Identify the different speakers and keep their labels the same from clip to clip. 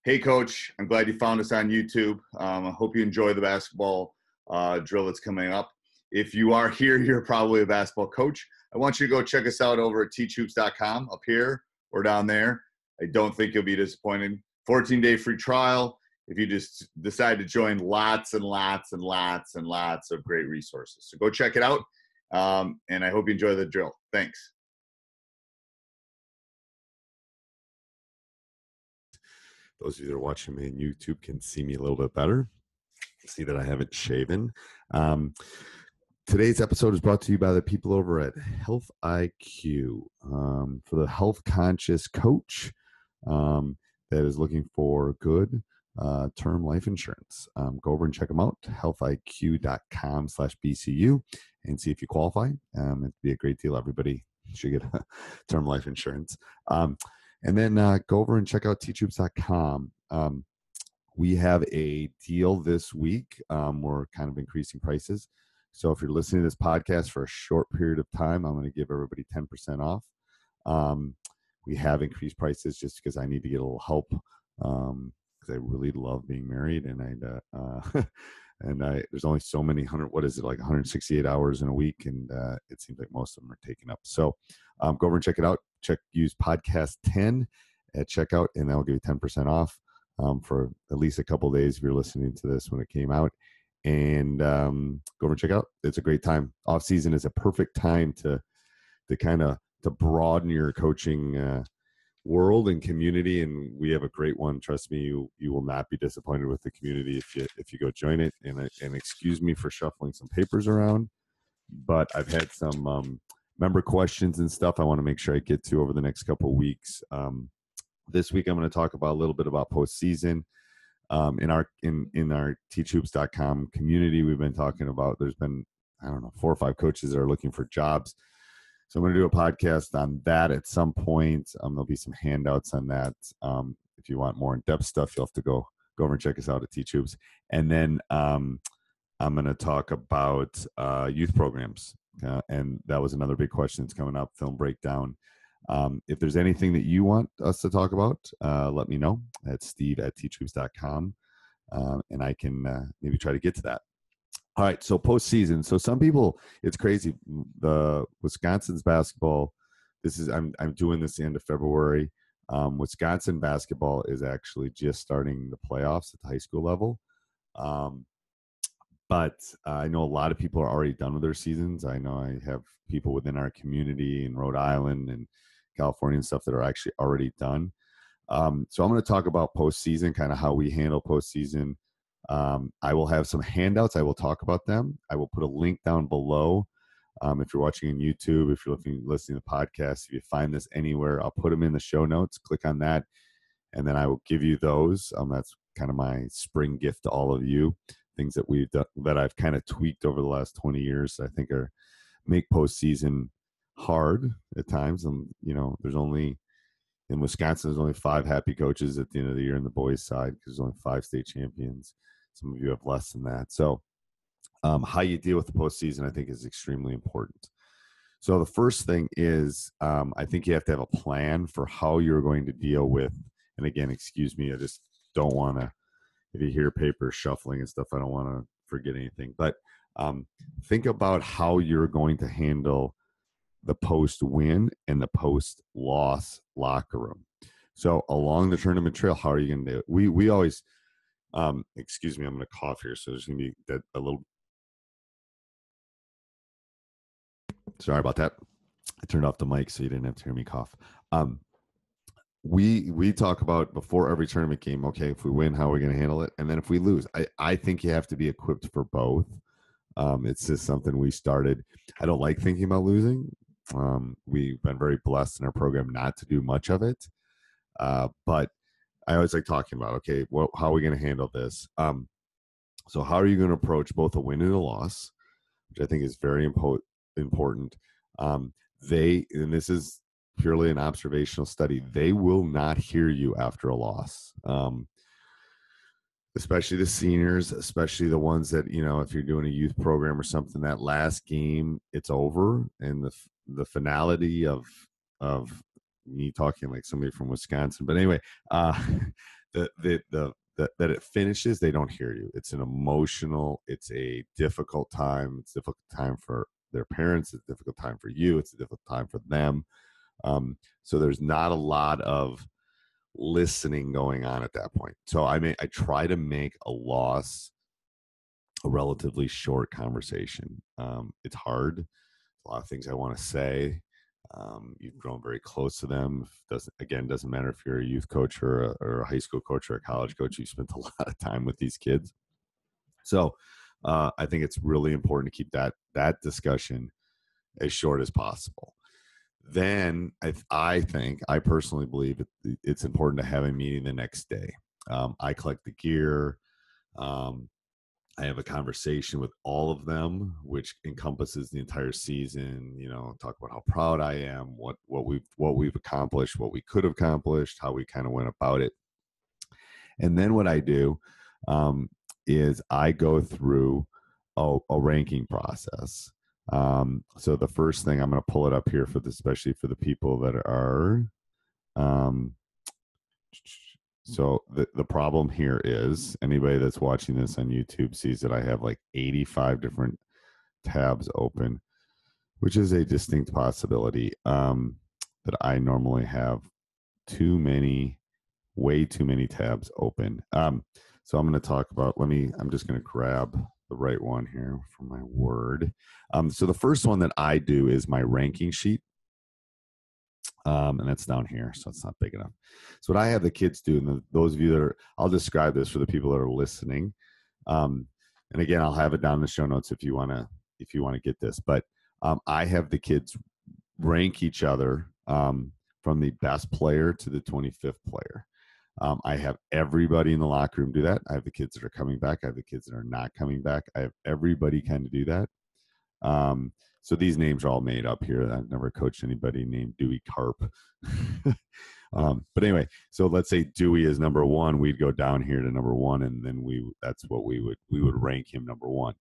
Speaker 1: Hey, Coach, I'm glad you found us on YouTube. I hope you enjoy the basketball drill that's coming up. If you are here, you're probably a basketball coach. I want you to go check us out over at teachhoops.com, up here or down there. I don't think you'll be disappointed. 14-day free trial. If you just decide to join, lots and lots and lots and lots of great resources. So go check it out, and I hope you enjoy the drill. Thanks.
Speaker 2: Those of you that are watching me on YouTube can see me a little bit better. See that I haven't shaven. Today's episode is brought to you by the people over at Health IQ, for the health conscious coach that is looking for good term life insurance. Go over and check them out, healthiq.com/BCU, and see if you qualify. It'd be a great deal. Everybody should get term life insurance. And then go over and check out teachhoops.com. We have a deal this week. We're kind of increasing prices. So if you're listening to this podcast for a short period of time, I'm going to give everybody 10% off. We have increased prices just because I need to get a little help, because I really love being married, and there's only so many 168 hours in a week, and it seems like most of them are taken up. So go over and check it out. Use podcast 10 at checkout, and that will give you 10% off for at least a couple of days if you're listening to this when it came out. And go over and check it out. It's a great time. Off season is a perfect time to broaden your coaching world and community, and we have a great one. Trust me, you will not be disappointed with the community if you go join it. And excuse me for shuffling some papers around, but I've had some member questions and stuff I want to make sure I get to over the next couple of weeks. This week I'm going to talk about a little bit about postseason. In our teachhoops.com community, we've been talking about, there's been 4 or 5 coaches that are looking for jobs. So I'm going to do a podcast on that at some point. There'll be some handouts on that. If you want more in-depth stuff, you'll have to go over and check us out at Teach Hoops. And then I'm going to talk about youth programs. And that was another big question that's coming up, film breakdown. If there's anything that you want us to talk about, let me know at steve@teachhoops.com. And I can maybe try to get to that. All right, so postseason. So some people, it's crazy. The Wisconsin's basketball. I'm doing this the end of February. Wisconsin basketball is actually just starting the playoffs at the high school level. But I know a lot of people are already done with their seasons. I know I have people within our community in Rhode Island and California and stuff that are actually already done. So I'm going to talk about postseason, kind of how we handle postseason. I will have some handouts. I will talk about them. I will put a link down below. If you're watching on YouTube, if you're listening to the podcast, if you find this anywhere, I'll put them in the show notes. Click on that, and then I will give you those. That's kind of my spring gift to all of you. Things that we've done, that I've kind of tweaked over the last 20 years, I think make postseason hard at times. And in Wisconsin, there's only 5 happy coaches at the end of the year on the boys' side, because there's only 5 state champions. Some of you have less than that. So how you deal with the postseason, I think, is extremely important. So the first thing is, I think you have to have a plan for how you're going to deal with, and again, excuse me, I just don't want to, if you hear paper shuffling and stuff, I don't want to forget anything. But think about how you're going to handle the post-win and the post-loss locker room. So along the tournament trail, how are you going to do it? We always, excuse me, I'm going to cough here, so there's going to be a little. Sorry about that. I turned off the mic so you didn't have to hear me cough. We talk about before every tournament game, okay, if we win, how are we going to handle it? And then if we lose, I think you have to be equipped for both. It's just something we started. I don't like thinking about losing. We've been very blessed in our program not to do much of it. But I always like talking about, okay, how are we going to handle this? So how are you going to approach both a win and a loss, which I think is very important. And this is purely an observational study, they will not hear you after a loss. Especially the seniors, especially the ones that, if you're doing a youth program or something, that last game, it's over. And the finality of me talking like somebody from Wisconsin. But anyway, that it finishes, they don't hear you. It's an emotional, it's a difficult time. It's a difficult time for their parents. It's a difficult time for you. It's a difficult time for them. So there's not a lot of listening going on at that point. So I try to make a loss a relatively short conversation. It's hard. A lot of things I want to say. You've grown very close to them. Doesn't matter if you're a youth coach or a high school coach or a college coach. You spent a lot of time with these kids. So I think it's really important to keep that discussion as short as possible. Then I personally believe it's important to have a meeting the next day. I collect the gear. I have a conversation with all of them, which encompasses the entire season. Talk about how proud I am, what we've accomplished, what we could have accomplished, how we kind of went about it. And then what I do is I go through a ranking process. So the first thing, I'm going to pull it up here especially for the people that are. So the problem here is anybody that's watching this on YouTube sees that I have like 85 different tabs open, which is a distinct possibility that I normally have way too many tabs open. So I'm going to talk about, I'm just going to grab the right one here for my Word. So the first one that I do is my ranking sheet. And that's down here, so it's not big enough. So what I have the kids do, and those of you that are, I'll describe this for the people that are listening. And again, I'll have it down in the show notes if you want to get this. But I have the kids rank each other from the best player to the 25th player. I have everybody in the locker room do that. I have the kids that are coming back. I have the kids that are not coming back. I have everybody kind of do that. So these names are all made up here. I've never coached anybody named Dewey Carp. But anyway, so let's say Dewey is number one. We'd go down here to number one, and then we would rank him number one.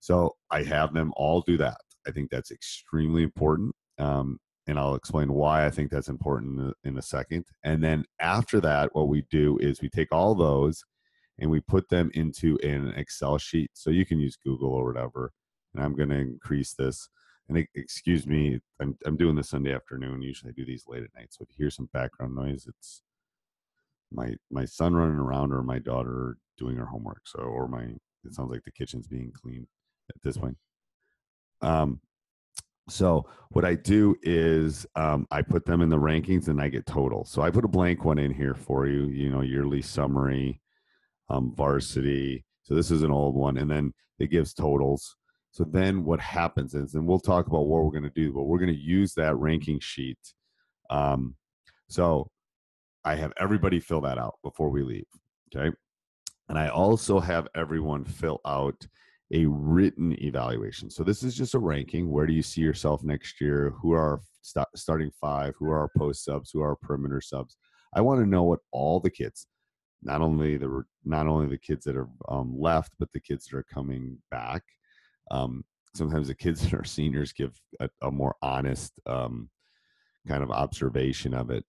Speaker 2: So I have them all do that. I think that's extremely important. And I'll explain why I think that's important in a second. And then after that, what we do is we take all those and we put them into an Excel sheet. So you can use Google or whatever. And I'm going to increase this. And excuse me, I'm doing this Sunday afternoon. Usually I do these late at night. So if you hear some background noise, it's my son running around or my daughter doing her homework. So, it sounds like the kitchen's being cleaned at this point. So what I do is I put them in the rankings and I get total. So I put a blank one in here for you, yearly summary, varsity. So this is an old one. And then it gives totals. So then what happens is, and we'll talk about what we're going to do, but we're going to use that ranking sheet. So I have everybody fill that out before we leave. Okay. And I also have everyone fill out a written evaluation. So this is just a ranking. Where do you see yourself next year? Who are our starting five? Who are our post subs? Who are our perimeter subs? I want to know what all the kids, not only the kids that are left, but the kids that are coming back. Sometimes the kids that are seniors give a more honest kind of observation of it.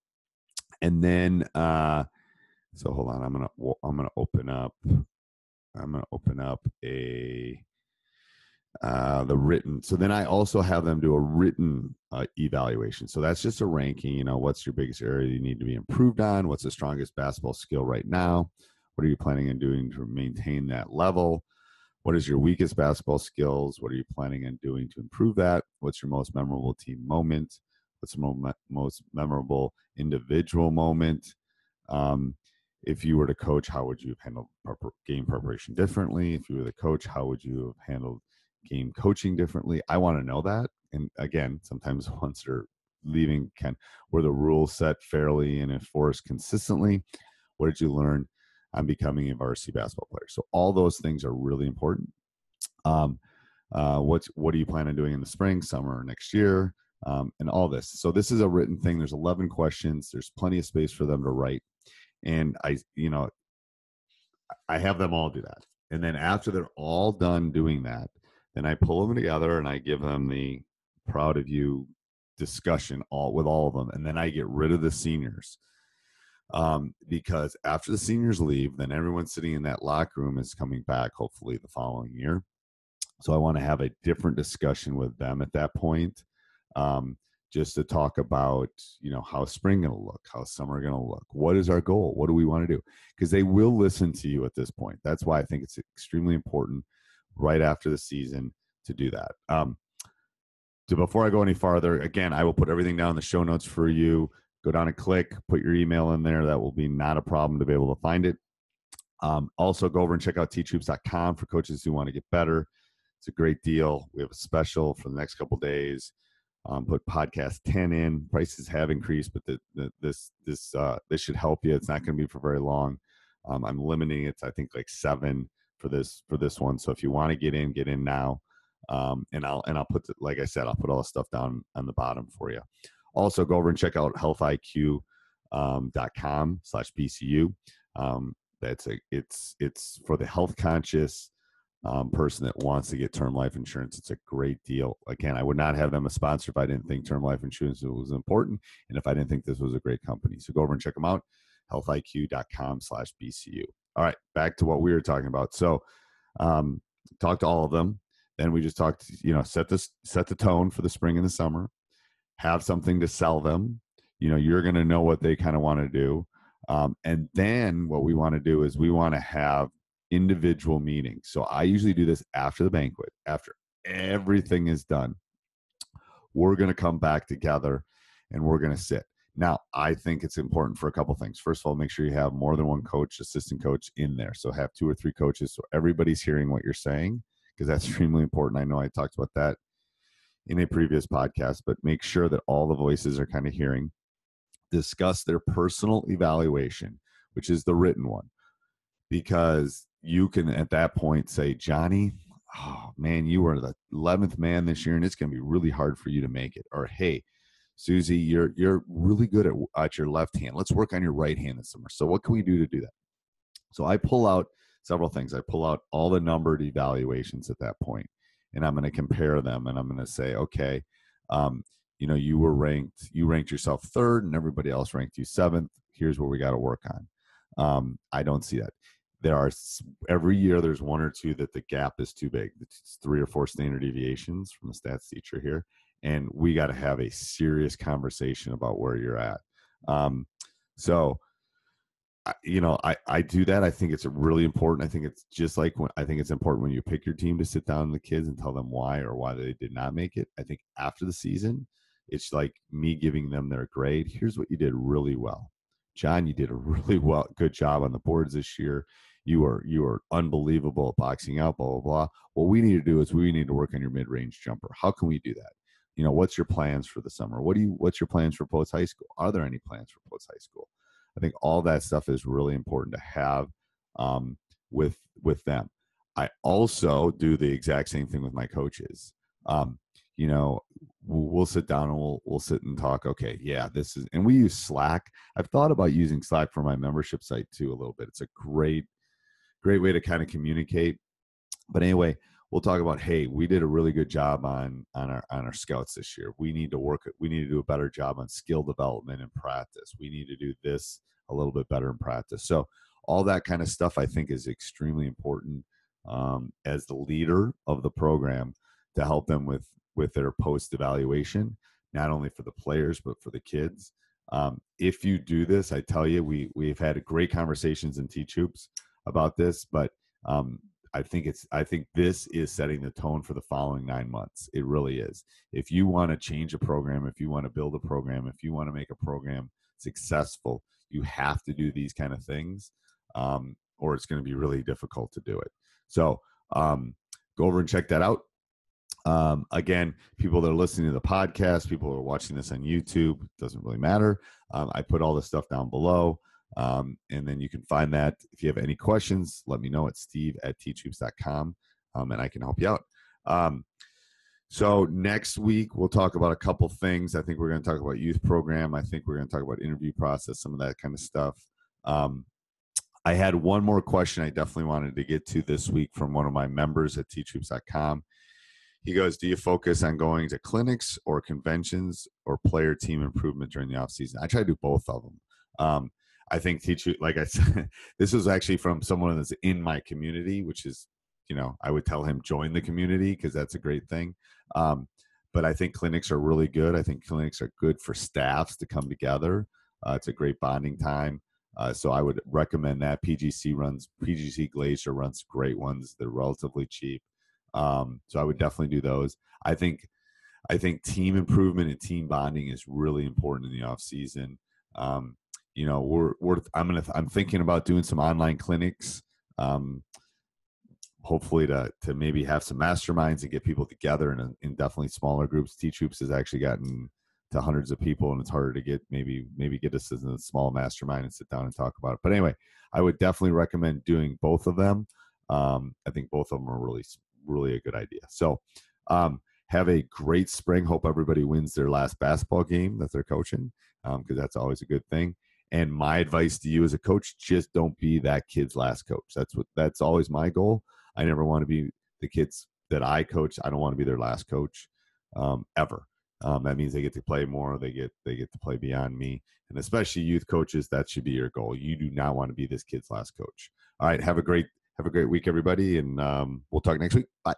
Speaker 2: And then, so hold on, I'm gonna open up the written. So then I also have them do a written evaluation. So that's just a ranking. What's your biggest area you need to be improved on? What's the strongest basketball skill right now? What are you planning on doing to maintain that level? What is your weakest basketball skills? What are you planning on doing to improve that? What's your most memorable team moment? What's the most memorable individual moment? If you were to coach, how would you have handled game preparation differently? If you were the coach, how would you have handled game coaching differently? I want to know that. And again, sometimes once they're leaving, were the rules set fairly and enforced consistently? What did you learn on becoming a varsity basketball player? So all those things are really important. What do you plan on doing in the spring, summer, next year, and all this? So this is a written thing. There's 11 questions. There's plenty of space for them to write. And I have them all do that. And then after they're all done doing that, then I pull them together and I give them the proud of you discussion with all of them. And then I get rid of the seniors. because after the seniors leave, then everyone sitting in that locker room is coming back, hopefully the following year. So I want to have a different discussion with them at that point, just to talk about, how's spring going to look, how's summer going to look, what is our goal, what do we want to do? Because they will listen to you at this point. That's why I think it's extremely important right after the season to do that. Before I go any farther, again, I will put everything down in the show notes for you. Go down and click, put your email in there. That will be not a problem to be able to find it. Also, go over and check out tryouts.com for coaches who want to get better. It's a great deal. We have a special for the next couple of days. Put podcast 10 in. Prices have increased, but this should help you. It's not going to be for very long. I'm limiting it to, I think, like 7 for this one. So if you want to get in now. And I'll put, like I said, I'll put all the stuff down on the bottom for you. Also, go over and check out healthiq.com/BCU. It's for the health conscious person that wants to get term life insurance. It's a great deal. Again, I would not have them a sponsor if I didn't think term life insurance was important, and if I didn't think this was a great company. So go over and check them out, healthiq.com/BCU. All right, back to what we were talking about. So talk to all of them. Then we just talked, set the tone for the spring and the summer, have something to sell them. You're going to know what they kind of want to do. And then what we want to do is we want to have individual meetings. So I usually do this after the banquet, after everything is done. We're going to come back together and we're going to sit. Now, I think it's important for a couple things. First of all, make sure you have more than one coach, assistant coach in there. So have 2 or 3 coaches so everybody's hearing what you're saying, because that's extremely important. I know I talked about that in a previous podcast, but make sure that all the voices are kind of hearing. Discuss their personal evaluation, which is the written one, because you can at that point say, Johnny, oh man, you were the 11th man this year and it's going to be really hard for you to make it. Or, hey, Susie, you're really good at your left hand. Let's work on your right hand this summer. So what can we do to do that? So I pull out several things. I pull out all the numbered evaluations at that point, and I'm going to compare them, and I'm going to say, okay, you ranked yourself 3rd and everybody else ranked you 7th. Here's what we got to work on. I don't see that. Every year there's 1 or 2 that the gap is too big. It's 3 or 4 standard deviations from the stats teacher here. And we got to have a serious conversation about where you're at. So I do that. I think it's really important. I think it's just like I think it's important when you pick your team to sit down with the kids and tell them why they did not make it. I think after the season, it's like me giving them their grade. Here's what you did really well. John, you did a really good job on the boards this year. You are unbelievable at boxing out, blah, blah, blah. What we need to do is we need to work on your mid-range jumper. How can we do that? What's your plans for the summer? What's your plans for Post High School? Are there any plans for Post High School? I think all that stuff is really important to have with them. I also do the exact same thing with my coaches. We'll sit down and we'll sit and talk. Okay, yeah, and we use Slack. I've thought about using Slack for my membership site too a little bit. It's a great way to kind of communicate. But anyway, we'll talk about, hey, we did a really good job on our scouts this year. We need to do a better job on skill development and practice. We need to do this a little bit better in practice. So all that kind of stuff I think is extremely important as the leader of the program to help them with their post evaluation, not only for the players but for the kids. If you do this, I tell you, we've had great conversations in Teach Hoops about this, but I think this is setting the tone for the following 9 months. It really is. If you want to change a program, if you want to build a program, if you want to make a program successful, you have to do these kind of things, or it's going to be really difficult to do it. So go over and check that out. Again, people that are listening to the podcast, people who are watching this on YouTube, doesn't really matter. I put all the stuff down below. And then you can find that. If you have any questions, let me know at steve@teachhoops.com, and I can help you out. So next week, we'll talk about a couple things. I think we're going to talk about youth program. I think we're going to talk about interview process, some of that kind of stuff. I had one more question I definitely wanted to get to this week from one of my members at teachhoops.com. He goes, do you focus on going to clinics or conventions or player team improvement during the offseason? I try to do both of them. I think like I said, this was actually from someone that's in my community, which is, I would tell him join the community because that's a great thing. But I think clinics are really good. I think clinics are good for staffs to come together. It's a great bonding time. So I would recommend that. PGC Glacier runs great ones. They're relatively cheap. So I would definitely do those. I think team improvement and team bonding is really important in the off season. I'm thinking about doing some online clinics. Hopefully to maybe have some masterminds and get people together in definitely smaller groups. Teach Hoops has actually gotten to hundreds of people, and it's harder to get maybe get us in a small mastermind and sit down and talk about it. But anyway, I would definitely recommend doing both of them. I think both of them are really, really a good idea. So have a great spring. Hope everybody wins their last basketball game that they're coaching, because that's always a good thing. And my advice to you as a coach, just don't be that kid's last coach. That's always my goal. I never want to be the kids that I coach. I don't want to be their last coach ever. That means they get to play more. They get to play beyond me. And especially youth coaches, that should be your goal. You do not want to be this kid's last coach. All right. Have a great week, everybody. And we'll talk next week. Bye.